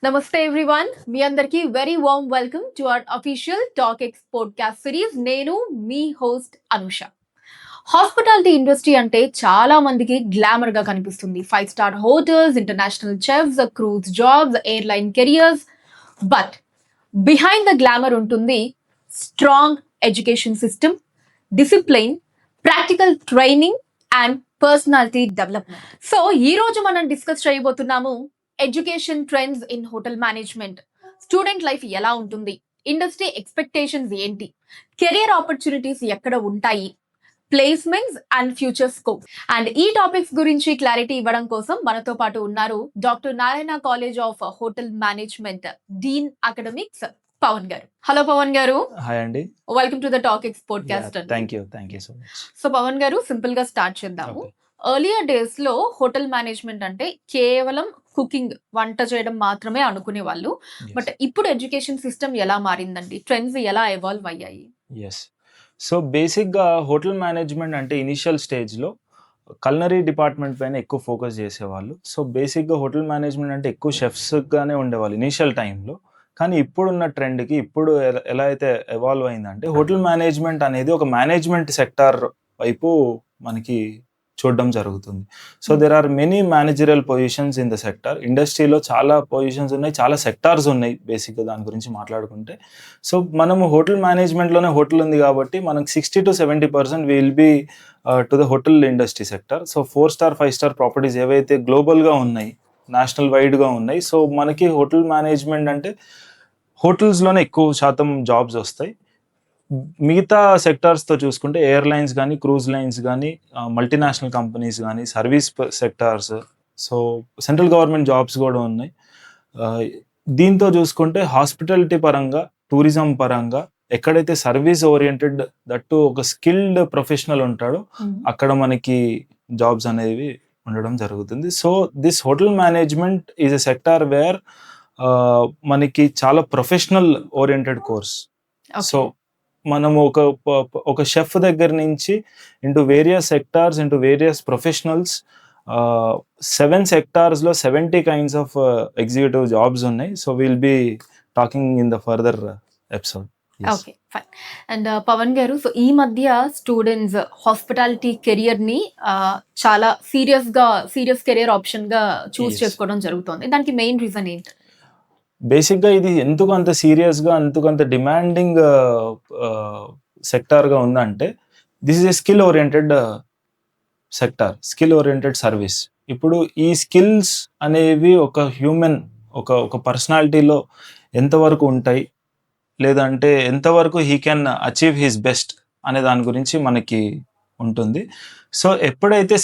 నమస్తే ఎవ్రీవన్, మీ అందరికీ very warm welcome to our official talk X podcast series. నేను మీ హోస్ట్ అనుష. హాస్పిటాలిటీ ఇండస్ట్రీ అంటే చాలా మందికి గ్లామర్ గా కనిపిస్తుంది. 5-star hotels, international chefs, cruise jobs, airline careers. But behind the glamour ఉంటుంది strong education system, discipline, practical training and personality development. So ఈ రోజు మనం డిస్కస్ చేయబోతున్నాము education trends in hotel management. Student life ఎలా ఉంటుంది, industry expectations ఏంటి, career opportunities ఎక్కడ ఉంటాయి, placements and future scope. And ఈ టాపిక్స్ గురించి క్లారిటీ ఇవ్వడం కోసం మనతో పాటు ఉన్నారు doctor Narayana college of hotel management dean academics Pavan garu. Hello Pavan garu. Hi అండి. Welcome to the talk X podcast. Thank you so much. So Pavan garu, simple గా స్టార్ట్ చేద్దాము. ఎర్లియర్ డేస్ లో హోటల్ మేనేజ్మెంట్ అంటే కేవలం కుకింగ్, వంట చేయడం మాత్రమే అనుకునే వాళ్ళు. బట్ ఇప్పుడు ఎడ్యుకేషన్ సిస్టమ్ ఎలా మారిందండి, ట్రెండ్స్ ఎలా ఎవాల్వ్ అయ్యాయి? ఎస్, సో బేసిక్గా హోటల్ మేనేజ్మెంట్ అంటే ఇనిషియల్ స్టేజ్లో కల్నరీ డిపార్ట్మెంట్ పైన ఎక్కువ ఫోకస్ చేసేవాళ్ళు. సో బేసిక్గా హోటల్ మేనేజ్మెంట్ అంటే ఎక్కువ షెఫ్స్గానే ఉండేవాళ్ళు ఇనిషియల్ టైంలో. కానీ ఇప్పుడున్న ట్రెండ్కి ఇప్పుడు ఎలా అయితే ఎవాల్వ్ అయిందంటే హోటల్ మేనేజ్మెంట్ అనేది ఒక మేనేజ్మెంట్ సెక్టార్ వైపు మనకి చూడడం జరుగుతుంది. So there are many managerial positions in the sector. ఇండస్ట్రీలో చాలా పొజిషన్స్ ఉన్నాయి, చాలా సెక్టార్స్ ఉన్నాయి బేసిక్గా దాని గురించి మాట్లాడుకుంటే. సో మనము హోటల్ మేనేజ్మెంట్లోనే హోటల్ ఉంది కాబట్టి మనకు 60-70% will be to the hotel industry sector. So 4-star 5-star properties ఏవైతే గ్లోబల్గా ఉన్నాయి, నేషనల్ వైడ్గా ఉన్నాయి. సో మనకి హోటల్ మేనేజ్మెంట్ అంటే హోటల్స్లోనే ఎక్కువ శాతం జాబ్స్ వస్తాయి. మిగతా సెక్టార్స్తో చూసుకుంటే ఎయిర్లైన్స్ కానీ, క్రూజ్ లైన్స్ కానీ, మల్టీనేషనల్ కంపెనీస్ కానీ, service sectors, so central government jobs కూడా ఉన్నాయి. దీంతో చూసుకుంటే హాస్పిటాలిటీ పరంగా, టూరిజం పరంగా ఎక్కడైతే సర్వీస్ ఓరియంటెడ్, దట్టు ఒక స్కిల్డ్ ప్రొఫెషనల్ ఉంటాడో అక్కడ మనకి జాబ్స్ అనేవి ఉండడం జరుగుతుంది. So this hotel management is a sector where మనకి చాలా ప్రొఫెషనల్ ఓరియంటెడ్ కోర్స్. సో మనము ఒక షెఫ్ దగ్గర నుంచి into various sectors, into various professionals, 7 సెక్టార్స్లో 70 kinds ఆఫ్ ఎగ్జిక్యూటివ్ జాబ్స్ ఉన్నాయి. So will be talking in the further episode. Okay, fine. And Pavan garu, so ఈ మధ్య స్టూడెంట్స్ హాస్పిటాలిటీ కెరియర్ ని చాలా సీరియస్ కెరియర్ ఆప్షన్ గా చూస్ చేసుకోవడం జరుగుతుంది. దానికి మెయిన్ రీజన్ ఏంటి? బేసిక్గా ఇది ఎందుకు అంత సీరియస్గా, అంత డిమాండింగ్ సెక్టార్గా ఉందంటే this is a skill oriented sector, skill oriented service. ఇప్పుడు ఈ స్కిల్స్ అనేవి ఒక హ్యూమన్, ఒక పర్సనాలిటీలో ఎంతవరకు ఉంటాయి, లేదంటే ఎంతవరకు he can achieve his best అనే దాని గురించి మనకి ఉంటుంది. సో ఎప్పుడైతే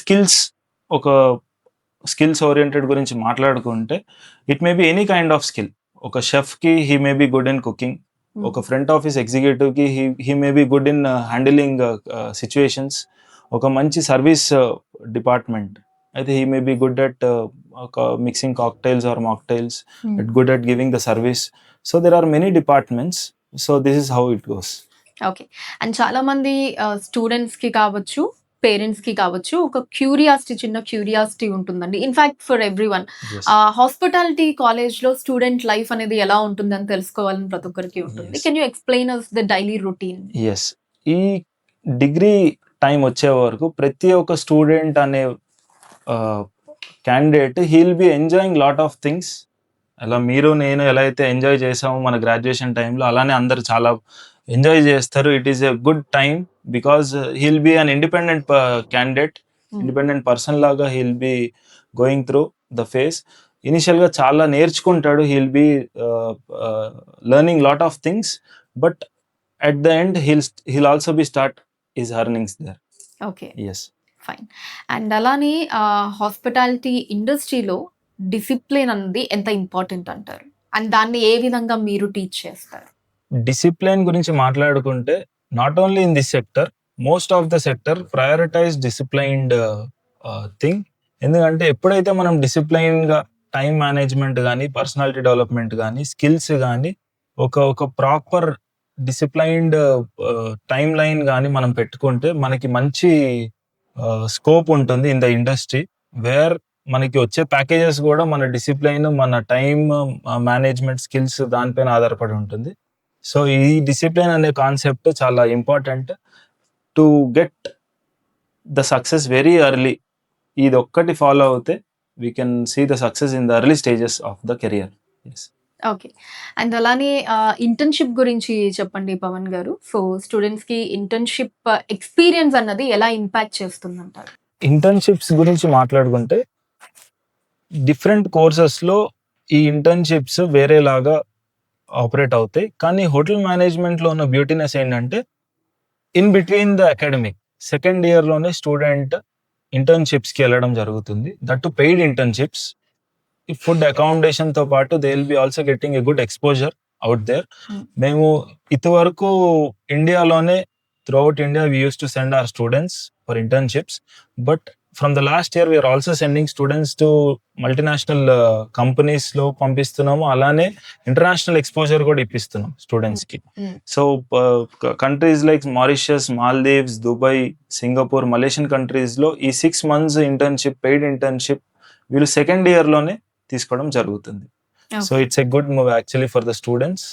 స్కిల్స్ ఓరియంటెడ్ గురించి మాట్లాడుకుంటే it may be any kind of skill. ఒక షెఫ్కి he may be good in cooking, ఒక ఫ్రంట్ ఆఫీస్ ఎగ్జిక్యూటివ్కి he may be good in handling situations, ఒక మంచి సర్వీస్ డిపార్ట్మెంట్ అయితే he may be good at mixing cocktails or mocktails, good at giving the service. So there are many departments. So this is how it goes. Okay. And చాలా మంది students కి కావచ్చు, parents కి కావచ్చు, ఒక చిన్న curiosity ఉంటుందండి. In fact for everyone, hospitality college లో స్టూడెంట్ లైఫ్ అనేది ఎలా ఉంటుందని తెలుసుకోవాలని ప్రతి ఒక్కరికి ఉంటుంది. Can you explain us the daily routine? Yes, ఈ డిగ్రీ టైం వచ్చే వరకు ప్రతి ఒక్క స్టూడెంట్ అనే candidate he'll be enjoying lot of things. అలా మీరు నేను ఎలా అయితే ఎంజాయ్ చేసామో మన గ్రాడ్యుయేషన్ టైంలో, అలానే అందరు చాలా ఎంజాయ్ చేస్తారు. It is a good time because he'll be an independent candidate, independent person లాగా he'll be going through the phase. ఇనిషియల్గా చాలా నేర్చుకుంటాడు, he'll be learning lot of things, but at the end he'll also be start his earnings there. Okay, yes, fine. And అలానే hospitality ఇండస్ట్రీలో discipline అనేది ఎంత important అంటారు, and దాన్ని ఏ విధంగా మీరు టీచ్ చేస్తారు? డిసిప్లిన్ గురించి మాట్లాడుకుంటే not only in this sector, most of the sector prioritize disciplined thing. ఎందుకంటే ఎప్పుడైతే మనం డిసిప్లైన్గా టైం మేనేజ్మెంట్ కానీ, పర్సనాలిటీ డెవలప్మెంట్ కానీ, స్కిల్స్ కానీ, ఒక ప్రాపర్ డిసిప్లైన్డ్ టైం లైన్ కానీ మనం పెట్టుకుంటే మనకి మంచి స్కోప్ ఉంటుంది ఇన్ ద ఇండస్ట్రీ, వేర్ మనకి వచ్చే ప్యాకేజెస్ కూడా మన డిసిప్లైన్, మన టైం మేనేజ్మెంట్ స్కిల్స్ దానిపైన ఆధారపడి ఉంటుంది. సో ఈ డిసిప్లైన్ అనే కాన్సెప్ట్ చాలా important to get the success very early. ఇది ఒక్కటి ఫాలో అవుతే we can see the success in the early stages of the career. Okay. And అలానే ఇంటర్న్‌షిప్ గురించి చెప్పండి పవన్ గారు. సో స్టూడెంట్స్‌కి ఇంటర్న్‌షిప్ ఎక్స్‌పీరియన్స్ అన్నది ఎలా ఇంపాక్ట్ చేస్తుందంటారు? ఇంటర్న్షిప్స్ గురించి మాట్లాడుకుంటే డిఫరెంట్ కోర్సెస్లో ఈ ఇంటర్న్షిప్స్ వేరేలాగా ఆపరేట్ అవుతాయి. కానీ హోటల్ మేనేజ్మెంట్లో ఉన్న బ్యూటీనెస్ ఏంటంటే in between the academic second ఇయర్లోనే స్టూడెంట్ ఇంటర్న్షిప్స్కి వెళ్ళడం జరుగుతుంది. That too paid internships. ఈ ఫుడ్ అకామిడేషన్తో పాటు they will be also getting a good exposure out there. మేము ఇదివరకు ఇండియాలోనే throughout India we used to send our students for internships, but from the last year we are also sending students to multinational companies లో పంపిస్తున్నాము. అలానే international exposure కూడా ఇప్పిస్తున్నాం students కి. So countries like Mauritius, Maldives, Dubai, Singapore, Malaysian countries లో ఈ 6 months internship, paid internship వీళ్ళు second year లోనే తీసుకోవడం జరుగుతుంది. So it's a good move actually for the students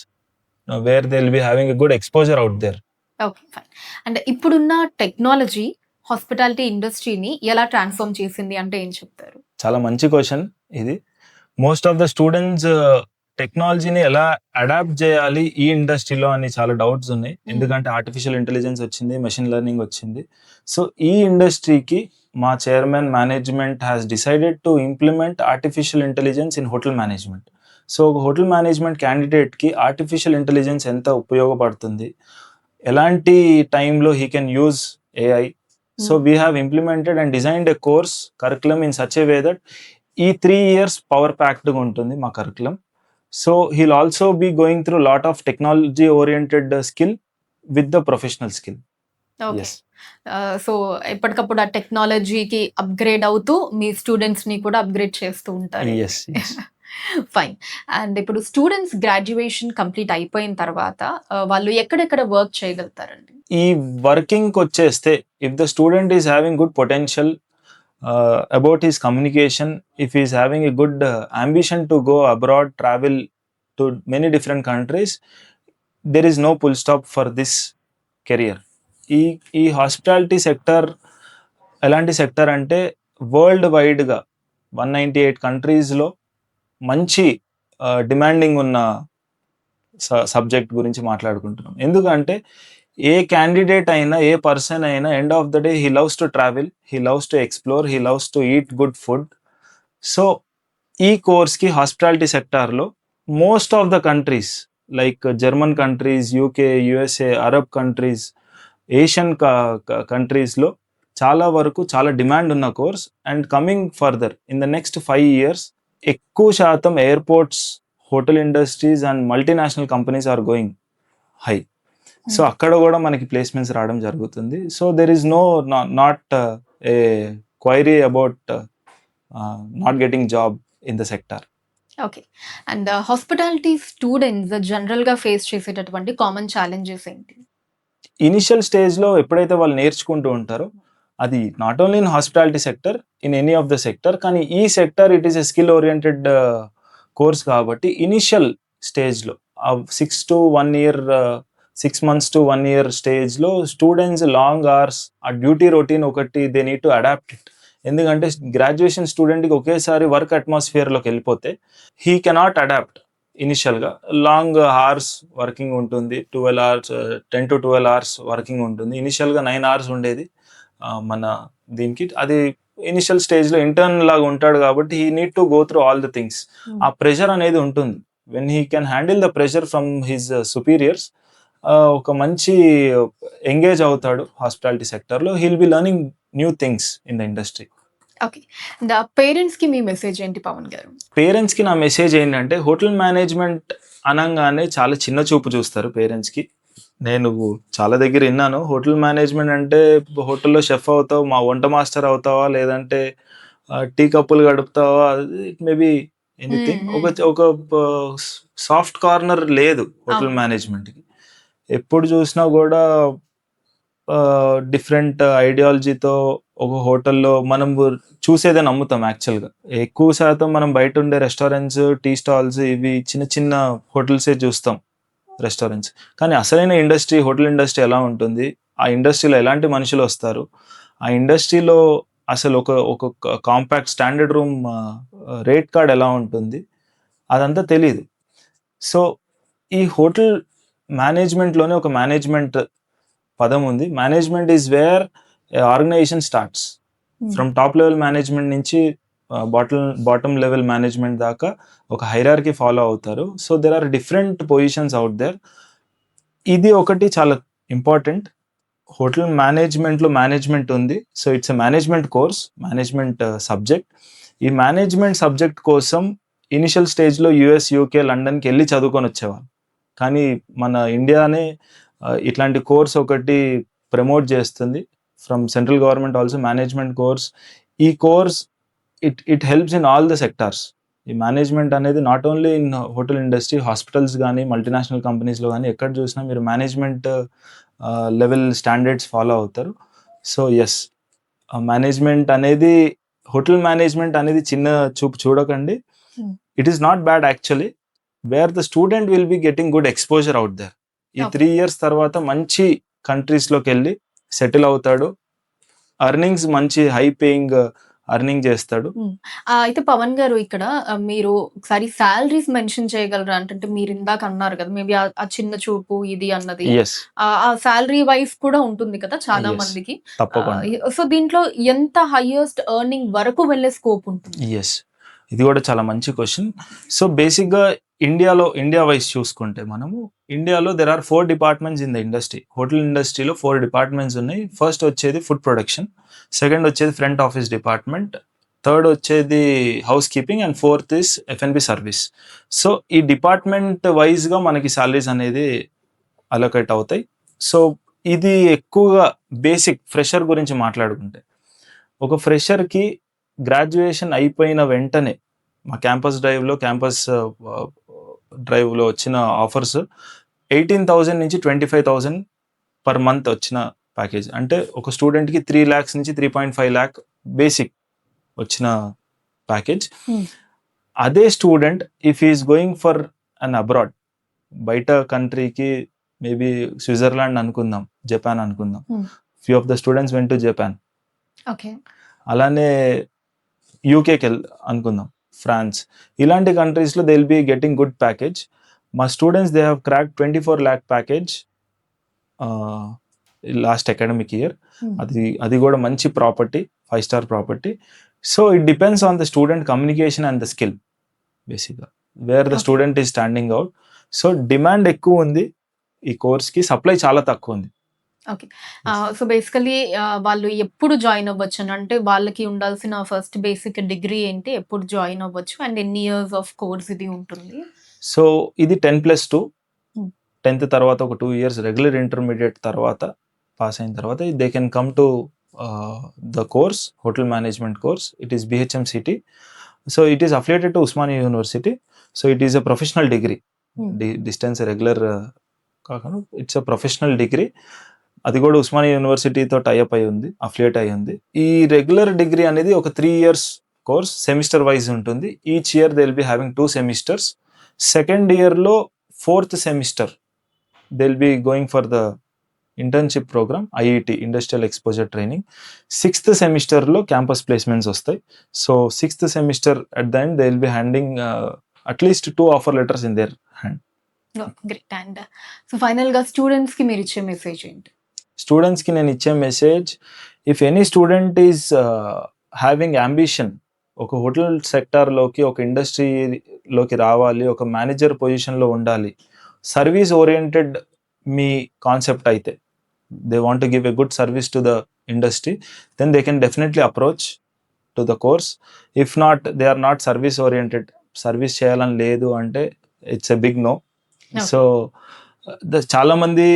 where they will be having a good exposure out there. Okay, fine. And ఇప్పుడున్న technology hospitality ఇండస్ట్రీని ఎలా transform చేసింది అంటే ఏం చెప్తారు? చాలా మంచి క్వశ్చన్ ఇది. మోస్ట్ ఆఫ్ ద స్టూడెంట్స్ టెక్నాలజీని ఎలా అడాప్ట్ చేయాలి ఈ ఇండస్ట్రీలో అని చాలా డౌట్స్ ఉన్నాయి. ఎందుకంటే ఆర్టిఫిషియల్ ఇంటెలిజెన్స్ వచ్చింది, మెషిన్ లెర్నింగ్ వచ్చింది. సో ఈ ఇండస్ట్రీకి మా chairman management has decided to implement artificial intelligence in hotel management. So ఒక హోటల్ మేనేజ్మెంట్ క్యాండిడేట్కి ఆర్టిఫిషియల్ ఇంటెలిజెన్స్ ఎంత ఉపయోగపడుతుంది, ఎలాంటి టైంలో he can use AI. So we have implemented and designed a course curriculum in such a way that ఈ 3 years power ప్యాక్డ్గా ఉంటుంది మా curriculum. So he'll also be going through lot of technology oriented skill with the professional skill. Okay. So ఎప్పటికప్పుడు ఆ టెక్నాలజీకి upgrade అవుతూ మీ students ని కూడా అప్గ్రేడ్ చేస్తూ ఉంటారు. ఫైన్. అండ్ ఇప్పుడు స్టూడెంట్స్ గ్రాడ్యుయేషన్ కంప్లీట్ అయిపోయిన తర్వాత వాళ్ళు ఎక్కడెక్కడ వర్క్ చేయగలుగుతారండి? ఈ వర్కింగ్ వచ్చేస్తే if the student is having good potential about his communication, if is having a good ambition to go abroad, travel to many different countries, there is no full stop for this career. ఈ hospitality sector ఎలాంటి sector అంటే world వైడ్గా 198 కంట్రీస్లో మంచి demanding ఉన్న subject గురించి మాట్లాడుకుంటున్నాం. ఎందుకంటే ఏ క్యాండిడేట్ అయినా, ఏ పర్సన్ అయినా end of the day he loves to travel, he loves to explore, he loves to eat good food. So ఈ కోర్స్కి హాస్పిటాలిటీ సెక్టార్లో most of the countries like German countries, UK, USA, Arab countries, Asian కంట్రీస్లో చాలా వరకు చాలా demand ఉన్న course. And coming further in the next 5 years ఎక్కువ శాతం airports, hotel industries and multinational companies are going high. So అక్కడ కూడా మనకి ప్లేస్మెంట్స్ రావడం జరుగుతుంది. So there is not a query about not getting job in the sector. Okay. And hospitality students జనరల్గా face చేసేటటువంటి common challenges ఏంటి? Initial స్టేజ్లో ఎప్పుడైతే వాళ్ళు నేర్చుకుంటూ ఉంటారో, అది not only in hospitality sector, in any of the sector, కానీ ఈ sector it is a skill oriented course కాబట్టి ఇనిషియల్ స్టేజ్లో 6 months to 1 year స్టేజ్లో స్టూడెంట్స్ లాంగ్ అవర్స్, ఆ డ్యూటీ రొటీన్ ఒకటి they need to adapt it. ఎందుకంటే graduation స్టూడెంట్కి ఒకేసారి వర్క్ అట్మాస్ఫియర్లోకి వెళ్ళిపోతే హీ కెనాట్ అడాప్ట్. ఇనిషియల్గా లాంగ్ అవర్స్ వర్కింగ్ ఉంటుంది, 10 to 12 hours వర్కింగ్ ఉంటుంది. ఇనిషియల్గా 9 hours ఉండేది మన దీనికి. అది ఇనిషియల్ స్టేజ్లో ఇంటర్న్ లాగా ఉంటాడు కాబట్టి he need to go through all the things. ఆ ప్రెషర్ అనేది ఉంటుంది. When he can handle the pressure from his superiors, ఒక మంచి ఎంగేజ్ అవుతాడు హాస్పిటాలిటీ సెక్టర్లో. Heal be learning new things in the industry. Okay. పేరెంట్స్కి మీ మెసేజ్ ఏంటి పవన్ గారు? పేరెంట్స్కి నా మెసేజ్ ఏంటంటే, హోటల్ మేనేజ్మెంట్ అనగానే చాలా చిన్న చూపు చూస్తారు పేరెంట్స్కి. నేను చాలా దగ్గర విన్నాను, హోటల్ మేనేజ్మెంట్ అంటే హోటల్లో షెఫ్ అవుతావు, మా వంట మాస్టర్ అవుతావా, లేదంటే టీ కప్పులు గడుపుతావా, ఇట్ మేబీ ఎనీథింగ్. ఒక సాఫ్ట్ కార్నర్ లేదు హోటల్ మేనేజ్మెంట్కి. ఎప్పుడు చూసినా కూడా డిఫరెంట్ ఐడియాలజీతో ఒక హోటల్లో మనం చూసేదే నమ్ముతాం యాక్చువల్గా. ఎక్కువ శాతం మనం బయట ఉండే రెస్టారెంట్స్, టీ స్టాల్స్, ఇవి చిన్న చిన్న హోటల్సే చూస్తాం, రెస్టారెంట్స్. కానీ అసలైన ఇండస్ట్రీ, హోటల్ ఇండస్ట్రీ ఎలా ఉంటుంది, ఆ ఇండస్ట్రీలో ఎలాంటి మనుషులు వస్తారు, ఆ ఇండస్ట్రీలో అసలు ఒక compact standard room rate card ఎలా ఉంటుంది, అదంతా తెలియదు. సో ఈ హోటల్ మేనేజ్మెంట్లోనే ఒక మేనేజ్మెంట్ పదం ఉంది. Management is where organization starts. From top level management నుంచి బాటమ్ లెవెల్ మేనేజ్మెంట్ దాకా ఒక హైరార్కీ ఫాలో అవుతారు. So there are different positions out there. ఇది ఒకటి చాలా ఇంపార్టెంట్. హోటల్ మేనేజ్మెంట్లో మేనేజ్మెంట్ ఉంది. So it's a management course, management subject. ఈ మేనేజ్మెంట్ సబ్జెక్ట్ కోసం ఇనిషియల్ స్టేజ్లో యూఎస్, యూకే, లండన్కి వెళ్ళి చదువుకొని వచ్చేవాళ్ళు. కానీ మన ఇండియానే ఇట్లాంటి కోర్స్ ఒకటి ప్రమోట్ చేస్తుంది. From central government also management course. ఈ course it helps in all the sectors. ఈ మేనేజ్మెంట్ అనేది not only in hotel industry, hospitals కానీ, మల్టీనేషనల్ కంపెనీస్లో కానీ ఎక్కడ చూసినా మీరు మేనేజ్మెంట్ లెవెల్ స్టాండర్డ్స్ ఫాలో అవుతారు. సో ఎస్, మేనేజ్మెంట్ అనేది, హోటల్ మేనేజ్మెంట్ అనేది చిన్న చూపు చూడకండి. It is not bad actually, where the student will be getting good exposure out there. ఈ 3 years తర్వాత మంచి కంట్రీస్లోకి వెళ్ళి సెటిల్ అవుతాడు. అర్నింగ్స్ మంచి హై పేయింగ్ అర్నింగ్ చేస్తాడు. అయితే పవన్ గారు, ఇక్కడ మీరు ఒకసారి సాలరీస్ మెన్షన్ చేయగలరా? అంటే మీరు ఇందాక అన్నారు కదా, మేబీ ఆ చిన్న చూపు ఇది అన్నది, ఎస్, ఆ సాలరీ వైస్ కూడా ఉంటుంది కదా చాలా Yes. మందికి. తప్పకుండా. సో దీంట్లో ఎంత హైయెస్ట్ ఎర్నింగ్ వరకు వెళ్ళే స్కోప్ ఉంటుంది? ఎస్, ఇది కూడా చాలా మంచి క్వశ్చన్. సో బేసిక్గా ఇండియా వైజ్ చూసుకుంటే మనము ఇండియాలో there are 4 departments in the industry. Hotel ఇండస్ట్రీలో 4 డిపార్ట్మెంట్స్ ఉన్నాయి. ఫస్ట్ వచ్చేది ఫుడ్ ప్రొడక్షన్, సెకండ్ వచ్చేది ఫ్రంట్ ఆఫీస్ డిపార్ట్మెంట్, థర్డ్ వచ్చేది housekeeping, and fourth is F&B service. So ఈ డిపార్ట్మెంట్ వైజ్గా మనకి సాలరీస్ అనేది అలొకేట్ అవుతాయి. సో ఇది ఎక్కువగా బేసిక్ ఫ్రెషర్ గురించి మాట్లాడుకుంటే, ఒక ఫ్రెషర్కి గ్రాడ్యుయేషన్ అయిపోయిన వెంటనే మా క్యాంపస్ డ్రైవ్లో వచ్చిన ఆఫర్స్ 18,000 నుంచి 25,000 పర్ మంత్ వచ్చిన ప్యాకేజ్. అంటే ఒక స్టూడెంట్కి 3 lakhs నుంచి 3.5 lakh బేసిక్ వచ్చిన ప్యాకేజ్. అదే student if is going for an abroad, బయట కంట్రీకి, మేబీ స్విట్జర్లాండ్ అనుకుందాం, జపాన్ అనుకుందాం, few of the students went to Japan. Okay, అలానే యూకేకి అనుకుందాం, ఫ్రాన్స్, ఇలాంటి కంట్రీస్లో they will be getting good package. మా students they have crack 24 lakh package last academic year. అది కూడా మంచి property, 5-star property. So it depends on the student communication and the skill, బేసిక్గా wear the student is standing out. So demand ఎక్కువ ఉంది ఈ కోర్స్కి, supply చాలా తక్కువ ఉంది. ఓకే. సో బేసికలీ వాళ్ళు ఎప్పుడు జాయిన్ అవ్వచ్చు? అంటే వాళ్ళకి ఉండాల్సిన ఫస్ట్ బేసిక్ డిగ్రీ ఏంటి, ఎప్పుడు జాయిన్ అవ్వచ్చు, అండ్ ఎన్ని ఇయర్స్ ఆఫ్ కోర్స్ ఇది ఉంటుంది? సో ఇది 10+2, 10th తర్వాత ఒక 2 years రెగ్యులర్ ఇంటర్మీడియట్ తర్వాత పాస్ అయిన తర్వాత they can come to the course, hotel management course. It is BHMCT. So it is affiliated to Osmania university. So it is a professional degree, distance regular కాకుండా it's a professional degree. అది కూడా Osmania యూనివర్సిటీతో tie up అయి ఉంది, affiliate అయి ఉంది. ఈ regular degree అనేది ఒక 3 years కోర్స్, సెమిస్టర్ వైజ్ ఉంటుంది. Each year they will be having 2 semesters. Second ఇయర్లో 4th semester they will be going for the internship program, IET, industrial exposure training. 6th సెమిస్టర్లో క్యాంపస్ ప్లేస్మెంట్స్ వస్తాయి. So 6th semester at the end they will be handing at least 2 offer letters in their hand. Great. And so ఫైనల్గా స్టూడెంట్స్కి మీరు ఇచ్చే message ఏంటి? స్టూడెంట్స్కి నేను ఇచ్చే message, if any student is having ambition, ఒక హోటల్ సెక్టార్లోకి, ఒక ఇండస్ట్రీలోకి రావాలి, ఒక మేనేజర్ పొజిషన్లో ఉండాలి, సర్వీస్ ఓరియంటెడ్ మీ కాన్సెప్ట్ అయితే, they want to give a good service to the industry, then they can definitely approach to the course. If not, they are not service oriented, service చేయాలని లేదు అంటే it's a big no. So చాలా మంది,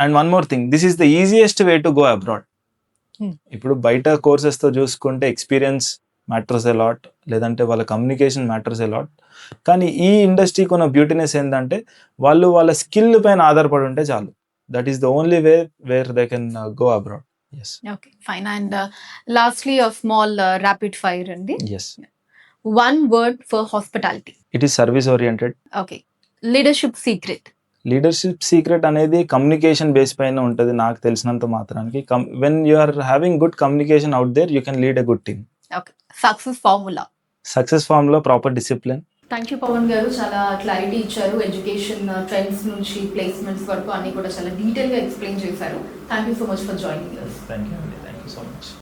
and one more thing, this is the easiest way to go abroad. ఇప్పుడు బయట కోర్సెస్తో చూసుకుంటే experience matters a lot, లేదంటే వాళ్ళ కమ్యూనికేషన్ మ్యాటర్స్ ఎ లాట్. కానీ ఈ ఇండస్ట్రీకి ఉన్న బ్యూటీనెస్ ఏంటంటే వాళ్ళు వాళ్ళ స్కిల్ పైన ఆధారపడి ఉంటే చాలు. That is the only way where they can go abroad. Yes. Okay fine. And lastly a small rapid fire అండి. Yes. One word for hospitality. It is service oriented. Okay. Leadership secret. Leadership secret అనేది communication base పైన ఉంటుంది నాకు తెలిసినంత మాత్రానికి. When you are having good communication out there you can lead a good team. Okay. Success formula. Success formula proper discipline. Thank you Pavan garu, చాలా clarity ఇచ్చారు. Education trends నుంచి placements వరకు అన్ని కూడా చాలా డీటెయిల్గా ఎక్స్ప్లెయిన్ చేశారు. Thank you so much for joining us. Thank you అండి, థ్యాంక్ యూ సో మచ్.